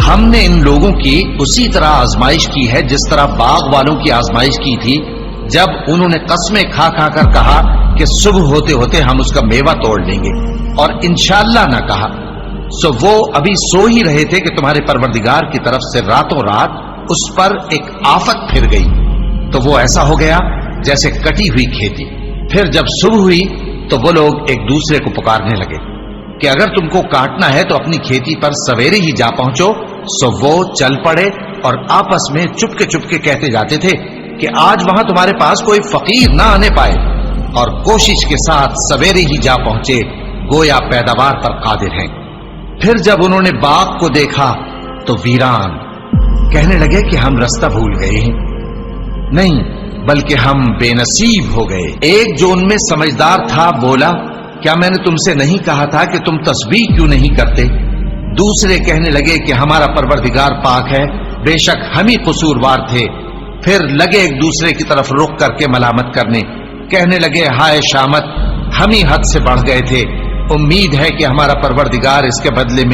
ہم نے ان لوگوں کی اسی طرح آزمائش کی ہے جس طرح باغ والوں کی آزمائش کی تھی جب انہوں نے قسمیں کھا کھا کر کہا کہ صبح ہوتے ہوتے ہم اس کا میوہ توڑ لیں گے اور انشاءاللہ نہ کہا، سو وہ ابھی سو ہی رہے تھے کہ تمہارے پروردگار کی طرف سے راتوں رات اس پر ایک آفت پھر گئی، تو وہ ایسا ہو گیا جیسے کٹی ہوئی کھیتی۔ پھر جب صبح ہوئی تو وہ لوگ ایک دوسرے کو پکارنے لگے کہ اگر تم کو کاٹنا ہے تو اپنی کھیتی پر سویرے ہی جا پہنچو، سو وہ چل پڑے اور آپس میں چپکے کہتے جاتے تھے کہ آج وہاں تمہارے پاس کوئی فقیر نہ آنے پائے، اور کوشش کے ساتھ سویرے ہی جا پہنچے گویا پیداوار پر قادر ہیں۔ پھر جب انہوں نے باغ کو دیکھا تو ویران، کہنے لگے کہ ہم رستہ بھول گئے ہیں، نہیں بلکہ ہم بے نصیب ہو گئے۔ ایک جو ان میں سمجھدار تھا بولا، کیا میں نے تم سے نہیں کہا تھا کہ تم تسبیح کیوں نہیں کرتے؟ دوسرے کہنے لگے کہ ہمارا پروردگار پاک ہے، بے شک ہم ہی قصوروار تھے۔ پھر لگے ایک دوسرے کی طرف رخ کر کے ملامت کرنے، کہنے لگے ہائے شامت، ہم ہی حد سے بڑھ گئے تھے، امید ہے کہ ہمارا پروردگار اس کے بدلے میں